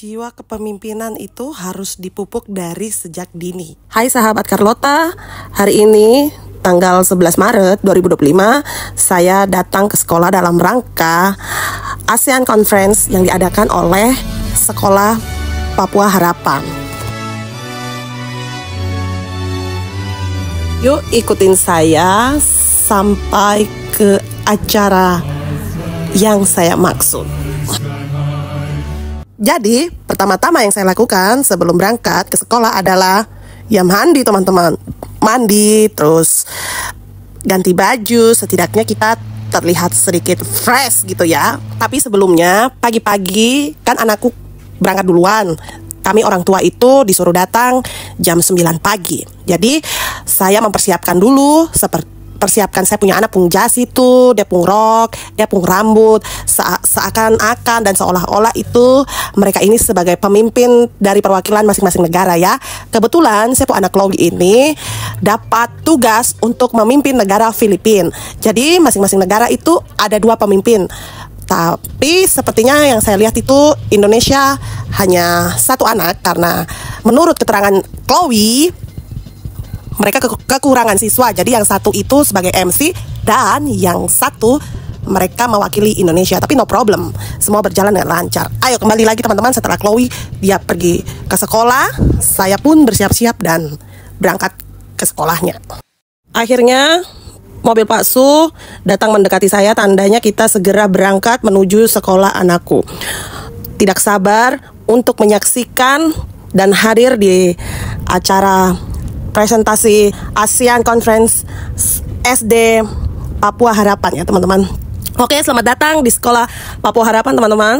Jiwa kepemimpinan itu harus dipupuk dari sejak dini. Hai sahabat Carlota, hari ini tanggal 11 Maret 2025, saya datang ke sekolah dalam rangka ASEAN Conference yang diadakan oleh Sekolah Papua Harapan. Yuk ikutin saya sampai ke acara yang saya maksud. Jadi, pertama-tama yang saya lakukan sebelum berangkat ke sekolah adalah ya mandi teman-teman. Mandi, terus ganti baju, setidaknya kita terlihat sedikit fresh gitu ya. Tapi sebelumnya, pagi-pagi kan anakku berangkat duluan. Kami orang tua itu disuruh datang jam 9 pagi. Jadi, saya mempersiapkan dulu persiapkan saya punya anak pung jas itu, dia pung rok, dia pung rambut, seakan-akan dan seolah-olah itu mereka ini sebagai pemimpin dari perwakilan masing-masing negara ya. Kebetulan saya pun anak Chloe ini dapat tugas untuk memimpin negara Filipina. Jadi masing-masing negara itu ada 2 pemimpin. Tapi sepertinya yang saya lihat itu Indonesia hanya 1 anak, karena menurut keterangan Chloe mereka kekurangan siswa. Jadi yang 1 itu sebagai MC dan yang 1 mereka mewakili Indonesia. Tapi no problem, semua berjalan dengan lancar. Ayo kembali lagi teman-teman, setelah Chloe dia pergi ke sekolah, saya pun bersiap-siap dan berangkat ke sekolahnya. Akhirnya mobil Pak Su datang mendekati saya, tandanya kita segera berangkat menuju sekolah anakku. Tidak sabar untuk menyaksikan dan hadir di acara presentasi ASEAN Conference SD Papua Harapan ya teman-teman. Oke, selamat datang di sekolah Papua Harapan teman-teman.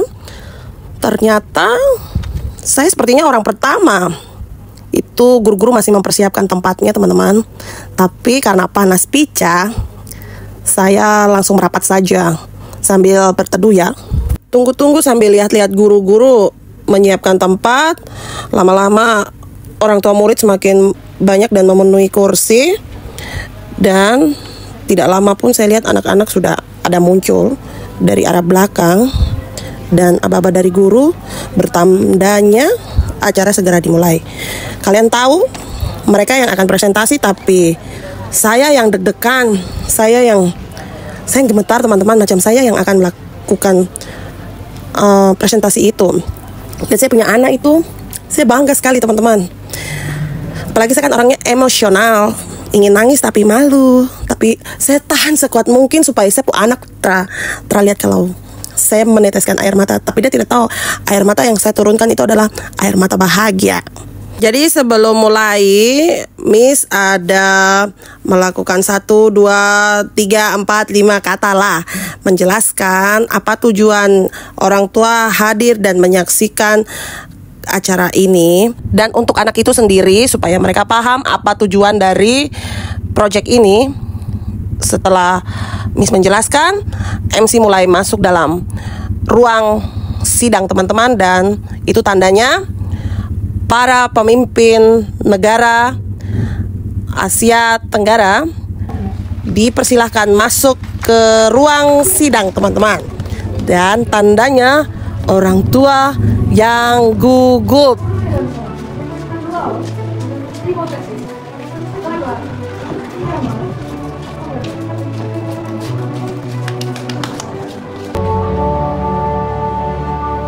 Ternyata saya sepertinya orang pertama. Itu guru-guru masih mempersiapkan tempatnya teman-teman. Tapi karena panas pica, saya langsung merapat saja sambil berteduh ya. Tunggu-tunggu sambil lihat-lihat guru-guru menyiapkan tempat. Lama-lama orang tua murid semakin banyak dan memenuhi kursi. Dan tidak lama pun saya lihat anak-anak sudah ada muncul dari arah belakang. Dan aba-aba dari guru bertandanya acara segera dimulai. Kalian tahu mereka yang akan presentasi, tapi saya yang deg-degan, saya yang gemetar teman-teman, macam saya yang akan melakukan presentasi itu. Dan saya punya anak itu, saya bangga sekali teman-teman. Apalagi saya kan orangnya emosional, ingin nangis tapi malu. Tapi saya tahan sekuat mungkin supaya saya punya anak terlihat kalau saya meneteskan air mata. Tapi dia tidak tahu air mata yang saya turunkan itu adalah air mata bahagia. Jadi sebelum mulai, Miss ada melakukan 1, 2, 3, 4, 5 kata lah, menjelaskan apa tujuan orang tua hadir dan menyaksikan acara ini. Dan untuk anak itu sendiri, supaya mereka paham apa tujuan dari project ini. Setelah Miss menjelaskan, MC mulai masuk dalam ruang sidang teman-teman. Dan itu tandanya para pemimpin negara Asia Tenggara dipersilahkan masuk ke ruang sidang teman-teman. Dan tandanya orang tua yang gugup.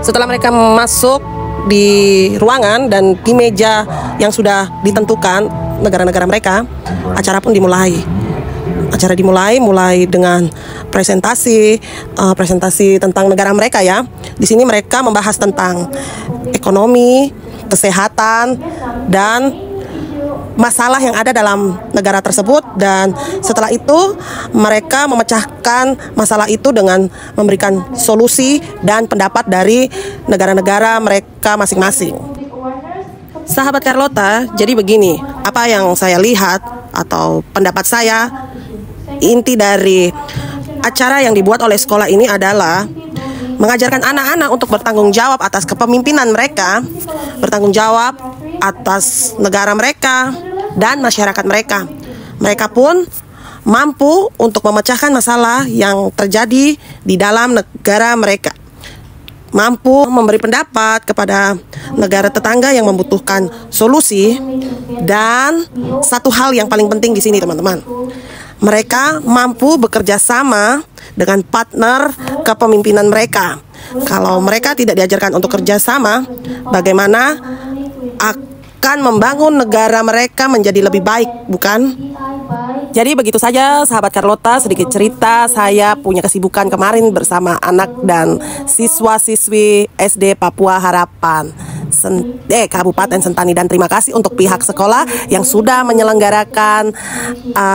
Setelah mereka masuk di ruangan dan di meja yang sudah ditentukan negara-negara mereka, acara pun dimulai. Acara mulai dengan presentasi tentang negara mereka ya. Di sini mereka membahas tentang ekonomi, kesehatan, dan masalah yang ada dalam negara tersebut. Dan setelah itu mereka memecahkan masalah itu dengan memberikan solusi dan pendapat dari negara-negara mereka masing-masing. Sahabat Carlota, jadi begini, apa yang saya lihat atau pendapat saya, inti dari acara yang dibuat oleh sekolah ini adalah mengajarkan anak-anak untuk bertanggung jawab atas kepemimpinan mereka, bertanggung jawab atas negara mereka dan masyarakat mereka. Mereka pun mampu untuk memecahkan masalah yang terjadi di dalam negara mereka. mampu memberi pendapat kepada negara tetangga yang membutuhkan solusi. Dan satu hal yang paling penting di sini teman-teman, mereka mampu bekerja sama dengan partner kepemimpinan mereka. Kalau mereka tidak diajarkan untuk kerja sama, bagaimana akan membangun negara mereka menjadi lebih baik, bukan? Jadi begitu saja sahabat Carlota, sedikit cerita saya punya kesibukan kemarin bersama anak dan siswa-siswi SD Papua Harapan Kabupaten Sentani. Dan terima kasih untuk pihak sekolah yang sudah menyelenggarakan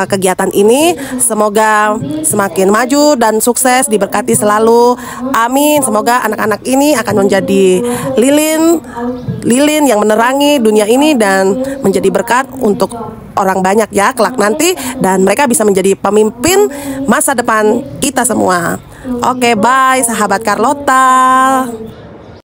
kegiatan ini. Semoga semakin maju dan sukses, diberkati selalu. Amin. Semoga anak-anak ini akan menjadi lilin yang menerangi dunia ini dan menjadi berkat untuk orang banyak ya kelak nanti, dan mereka bisa menjadi pemimpin masa depan kita semua. Oke, bye sahabat Carlota.